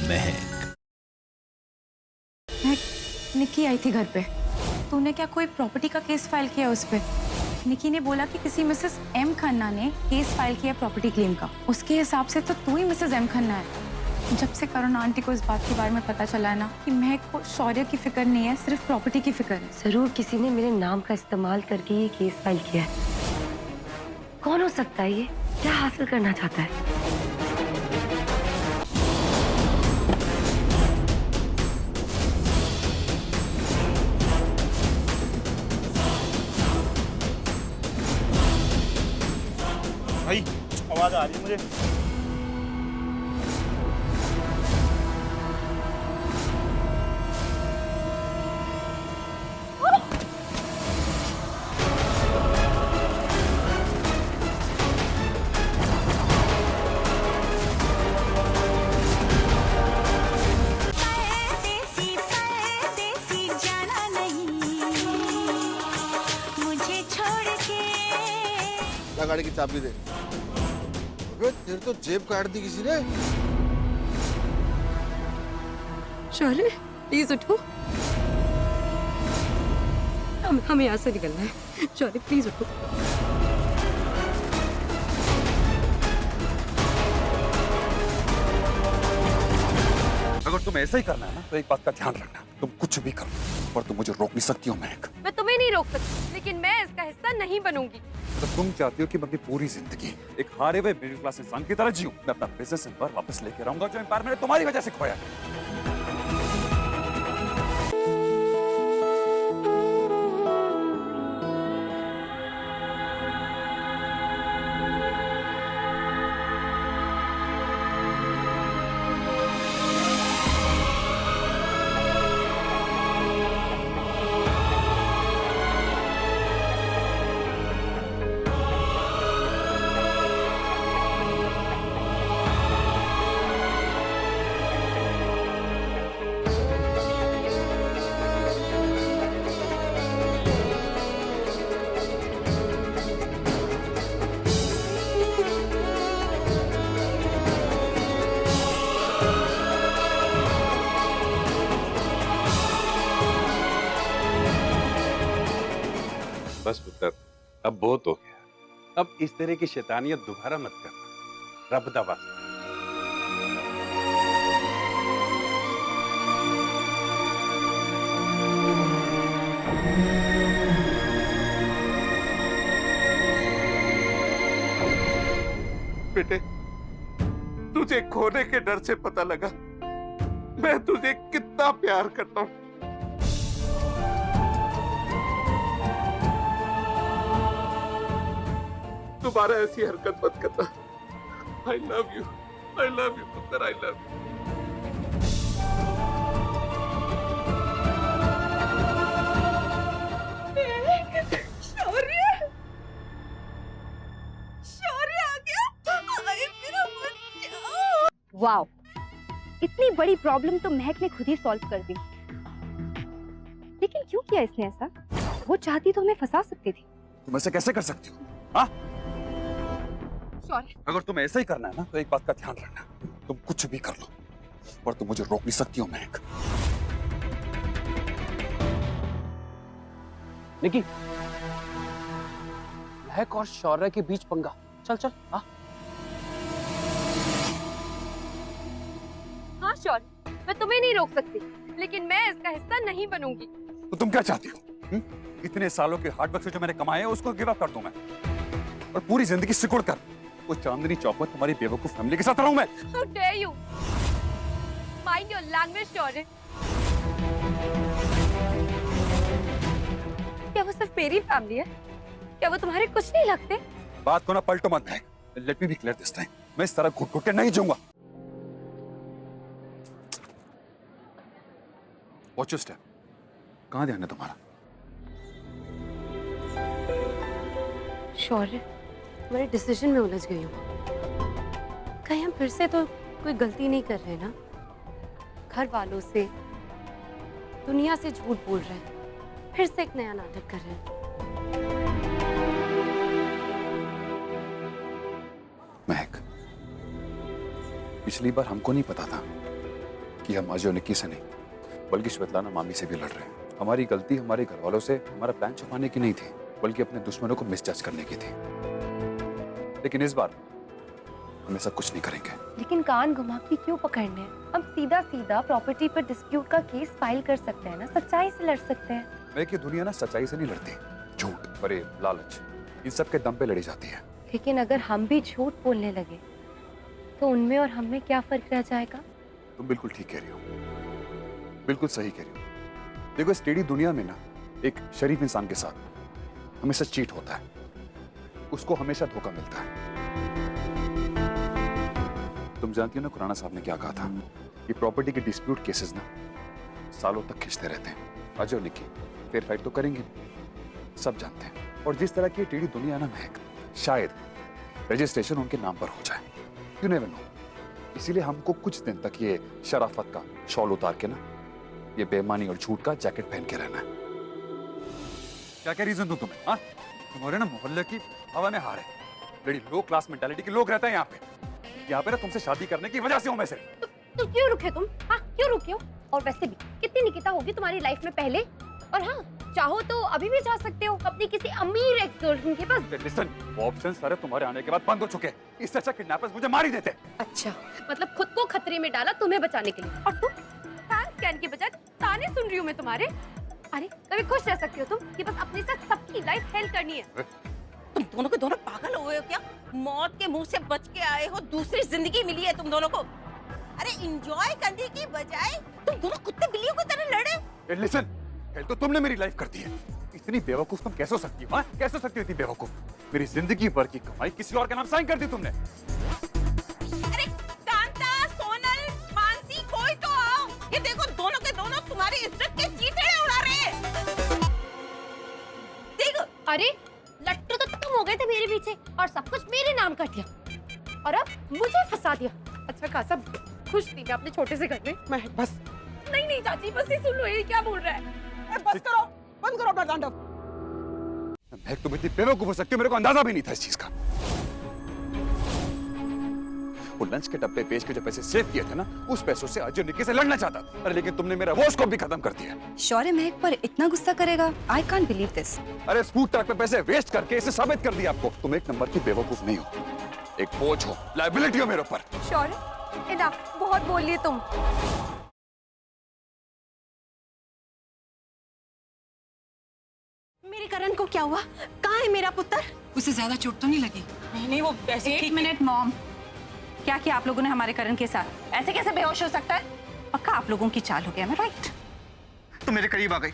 महक। निक्की आई थी घर पे। तूने क्या कोई प्रॉपर्टी का केस फाइल किया उस पे? निक्की ने बोला कि किसी मिसेस एम खन्ना ने केस फाइल किया प्रॉपर्टी क्लेम का। उसके हिसाब से तो तू ही मिसेस एम खन्ना है। जब से करुण आंटी को इस बात के बारे में पता चला है ना कि महक को शौर्य की फिक्र नहीं है, सिर्फ प्रॉपर्टी की फिक्र है। जरूर किसी ने मेरे नाम का इस्तेमाल करके ये केस फाइल किया है। कौन हो सकता है ये? क्या हासिल करना चाहता है? भाई आवाज आ रही है मुझे। गाड़ी की चाबी दे। अबे तेरे तो जेब काट दी किसी ने। शौर्य प्लीज उठो, हमें यहाँ से निकलना है। शौर्य प्लीज उठो। अगर तुम ऐसा ही करना है ना तो एक बात का ध्यान रखना, तुम कुछ भी करो पर तुम मुझे रोक नहीं सकती हो महक। मैं तुम्हें नहीं रोक सकती, लेकिन मैं इसका हिस्सा नहीं बनूंगी। तो तुम चाहती हो कि मैं अपनी पूरी जिंदगी एक हारे हुए मिडिल क्लास इंसान की तरह जीऊं? मैं अपना बिजनेस एम्पायर वापस लेके रहूंगा जो एम्पायर मैंने तुम्हारी वजह से खोया है। बस पुत्र, अब बहुत हो गया। अब इस तरह की शैतानियत दोबारा मत करना। रब दा वास्ता। बेटे, तुझे खोने के डर से पता लगा मैं तुझे कितना प्यार करता हूँ। दोबारा ऐसी हरकत मत करना। I love you पुत्र, I love you। वाओ, इतनी बड़ी प्रॉब्लम तो महक ने खुद ही सॉल्व कर दी। लेकिन क्यों किया इसने ऐसा? वो चाहती तो हमें फंसा सकती थी। तुम ऐसे कैसे कर सकती हो? हाँ? सॉरी। अगर तुम ऐसा ही करना है ना तो एक बात का ध्यान रखना, तुम कुछ भी कर लो पर तुम मुझे रोक नहीं सकती हो महक। निकी, महक और शौर्य के बीच पंगा। चल चल। हाँ हाँ शौर्य, मैं तुम्हें नहीं रोक सकती, लेकिन मैं इसका हिस्सा नहीं बनूंगी। तो तुम क्या चाहती हो? इतने सालों के हार्डवर्क से जो मैंने कमाया है उसको गिव अप कर दूं मैं और पूरी जिंदगी सिकुड़ कर वो चांदनी चौक में तुम्हारी बेवकूफ फैमिली के साथ रहूं मैं? How dare you? Mind your language, शौर्य। क्या वो सिर्फ मेरी फैमिली है? क्या वो तुम्हारे कुछ नहीं लगते? बात को ना पलटो मत Mahak. Let me be clear this time, मैं इस तरह घुट घुट के नहीं जाऊंगा। Watch your step. कहां ध्यान है तुम्हारा? शौर्य, मेरे डिसीजन में उलझ गई हूँ। कहीं हम फिर से तो कोई गलती नहीं कर रहे ना? घर वालों से, दुनिया से झूठ बोल रहे हैं, फिर से एक नया नाटक कर रहे हैं। महक, पिछली बार हमको नहीं पता था कि हम अजय और निक्की से नहीं, बल्कि श्वेतलाना मामी से भी लड़ रहे हैं। हमारी गलती हमारे घर वालों से हमारा प्लान छुपाने की नहीं थी, बल्कि अपने दुश्मनों को मिसजज करने की थी। लेकिन इस बार हम ऐसा कुछ नहीं करेंगे। लेकिन कान घुमा के क्यों पकड़ने हैं? हम सीधा सीधा प्रॉपर्टी पर डिस्प्यूट का केस फाइल कर सकते हैं ना, सच्चाई से लड़ सकते हैं। मैं कि दुनिया ना सच्चाई से नहीं लड़ती, झूठ, फरेब, लालच, इन सब के दम पे लड़ी जाती है। लेकिन अगर हम भी झूठ बोलने लगे तो उनमें और हम में क्या फर्क रह जाएगा? तुम बिल्कुल ठीक कह रही हो, बिल्कुल सही कह रही हो। देखो इस टेढ़ी दुनिया में ना एक शरीफ इंसान के साथ हमेशा चीट होता है, उसको हमेशा धोखा मिलता है। तुम जानती हो ना खुराना साहब ने क्या कहा था कि प्रॉपर्टी के डिस्प्यूट केसेस ना सालों तक खिंचते रहते हैं। अजय और निक्की फेयर फाइट तो करेंगे, सब जानते हैं। और जिस तरह की टेढ़ी दुनिया ना महक, शायद रजिस्ट्रेशन उनके नाम पर हो जाए, यू नेवर नो। इसीलिए हमको कुछ दिन तक ये शराफत का शॉल उतार के ना ये बेईमानी और झूठ का जैकेट पहन के रहना है। क्या क्या रीजन दूं तुम्हें? हाँ, तुम्हारे ना मोहल्ले की हवा में हार है। बड़ी लो क्लास मेंटालिटी के लोग रहते हैं यहाँ पे ना तुमसे शादी करने की वजह से हूं मैं सिर्फ। तो क्यों रुके तुम? हाँ, क्यों रुके हो? और वैसे भी कितनी निकिता होगी तुम्हारी लाइफ में पहले? और हाँ, चाहो तो अभी भी जा सकते हो अपनी किसी अमीर एक्स गर्लफ्रेंड के पास। लिसन, वो ऑप्शन सारे तुम्हारे आने के बाद बंद हो चुके हैं। इससे अच्छा किडनैपर्स मुझे मार ही देते। अच्छा, मतलब खुद को खतरे में डाला तुम्हें बचाने के लिए, और तुम फैन स्कैन के बजाय ताने सुन रही हूँ मैं तुम्हारे। अरे कभी खुश रह सकते हो तुम कि बस अपने साथ सबकी लाइफ हेल्प करनी है। तुम दोनों के दोनों पागल हो गए हो क्या? मौत के मुंह से बच के आए हो, दूसरी जिंदगी मिली है तुम दोनों को। अरे एंजॉय करने की बजाय तुम दोनों कुत्ते बिल्लियों की तरह लड़े। लिसन, तो तुमने मेरी लाइफ कर दी है। इतनी बेवकूफ तुम कैसे हो सकती हो? कैसे हो सकती हो इतनी बेवकूफ? मेरी जिंदगी भर की कमाई किसी और के नाम साइन कर दी तुमने। अरे कांता, सोनल, मानसी, कोई तो आओ। ये देखो दोनों के दोनों तुम्हारी इज्जत के चीथड़े उड़ा रहे हैं। देखो, अरे लट्टू तो तुम हो गए थे मेरे पीछे और सब कुछ मेरे नाम कर दिया, और अब मुझे फंसा दिया। अच्छा खासा खुश थी मैं अपने छोटे से घर में। मैं बस नहीं चाची, बस ही सुन लो ये क्या बोल रहा है। बस करो, बंद करो अपना तांडव। महक तुम इतनी बेवकूफ हो सकती हो, मेरे को अंदाजा भी नहीं था इस चीज का। वो लंच के डब्बे बेच के जो पैसे सेव किए थे ना, उस पैसों से अजय निक्की से लड़ना चाहता था। अरे लेकिन तुमने मेरा वो स्कोप भी खत्म कर दिया। शौर्य महक पर इतना गुस्सा करेगा? I can't believe this. अरे फूड ट्रक पे पैसे वेस्ट करके इसे साबित कर दिया आपको। तुम एक नंबर की बेवकूफ नहीं हो, एक बोझ हो, लायबिलिटी हो मेरे ऊपर। शौर्य, इनफ, बहुत बोल लिए तुम। मेरे करण को क्या हुआ? कहाँ है मेरा पुत्र? उसे ज्यादा चोट तो नहीं लगी? नहीं वो वैसे एक मिनट मॉम, क्या किया आप लोगों ने हमारे करण के साथ? ऐसे कैसे बेहोश हो सकता है? पक्का आप लोगों की चाल हो गया, मैं राइट? तुम मेरे करीब आ गई,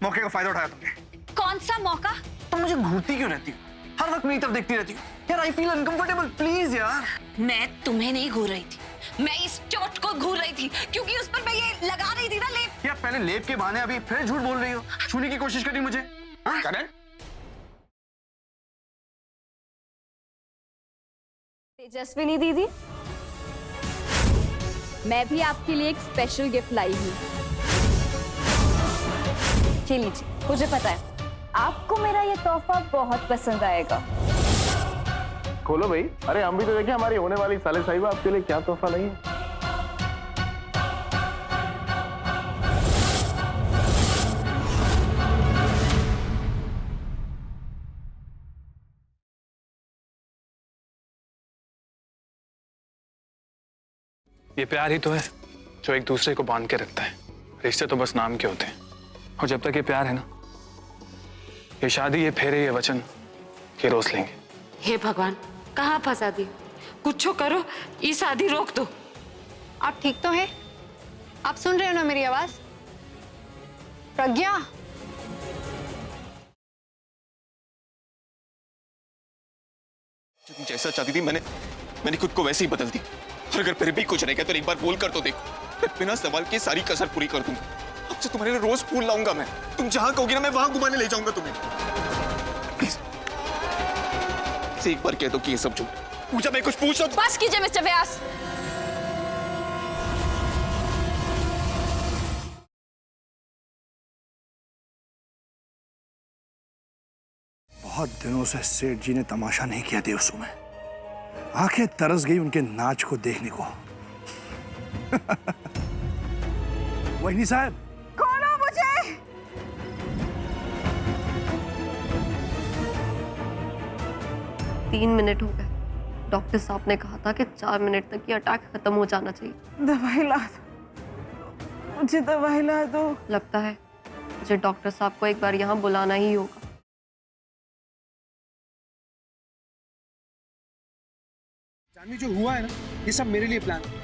मौके का फायदा उठाया तुमने। कौन सा मौका? तुम मुझे घूरती क्यों रहती हो? हर वक्त मेरी तरफ देखती रहती हो। यार आई फील अनकंफर्टेबल, प्लीज यार। मैं तुम्हें नहीं घूर रही थी, मैं इस चोट को घूर रही थी क्योंकि उस पर मैं ये लगा रही थी ना लेप। यार पहले लेप के बहाने अभी फिर झूठ बोल रही हो, छूने की कोशिश कर रही मुझे। हाँ? करण? तेजस्विनी दीदी, मैं भी आपके लिए एक स्पेशल गिफ्ट लाई हूँ। ये लीजिए, मुझे पता है आपको मेरा ये तोहफा बहुत पसंद आएगा। खोलो भाई। अरे हम भी तो देखें हमारी होने वाली साले साहिबा आपके लिए क्या तोहफा लाई है। ये प्यार ही तो है जो एक दूसरे को बांध के रखता है। रिश्ते तो बस नाम के होते हैं, और जब तक ये प्यार है ना, ये शादी, ये फेरे, ये वचन, ये रोज लेंगे। हे भगवान, कहाँ फंसा दी? कुछ करो, ये शादी रोक दो। आप ठीक तो हैं? आप सुन रहे हो ना मेरी आवाज? प्रज्ञा, तुम जैसा चाहती थी मैंने खुद को वैसे ही बदल दी। और अगर फिर भी कुछ नहीं कहते तो एक बार बोल कर तो देखो, मैं बिना सवाल के सारी कसर पूरी कर दूंगा। अब से तुम्हारे लिए रोज फूल लाऊंगा मैं। तुम जहां कहोगी ना मैं वहां घुमाने ले जाऊंगा तुम्हें। प्लीज एक बार कह दो कि ये सब झूठ। पूजा मैं कुछ पूछ रहा हूं। बस कीजिए मिस्टर व्यास। बहुत दिनों से सेठ जी ने तमाशा नहीं किया देवसू में। आंखें तरस गई उनके नाच को देखने को। वहीनी साहब, खोलो मुझे। 3 मिनट हो गए। डॉक्टर साहब ने कहा था कि 4 मिनट तक ये अटैक खत्म हो जाना चाहिए। दवाई ला दो, मुझे दवाई ला दो। लगता है मुझे डॉक्टर साहब को एक बार यहाँ बुलाना ही होगा। जानवी, जो हुआ है ना, ये सब मेरे लिए प्लान है।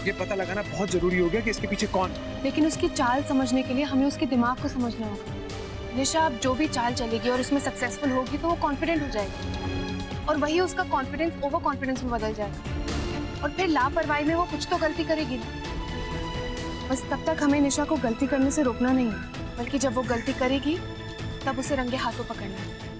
ये पता लगाना बहुत जरूरी हो गया कि इसके पीछे कौन है। लेकिन उसकी चाल समझने के लिए हमें उसके दिमाग को समझना होगा। निशा अब जो भी चाल चलेगी और उसमें सक्सेसफुल होगी तो वो कॉन्फिडेंट हो जाएगी और वही उसका कॉन्फिडेंस ओवर कॉन्फिडेंस में बदल जाएगा और फिर लापरवाही में वो कुछ तो गलती करेगी ना। बस तब तक हमें निशा को गलती करने से रोकना नहीं है, बल्कि जब वो गलती करेगी तब उसे रंगे हाथों पकड़ना है।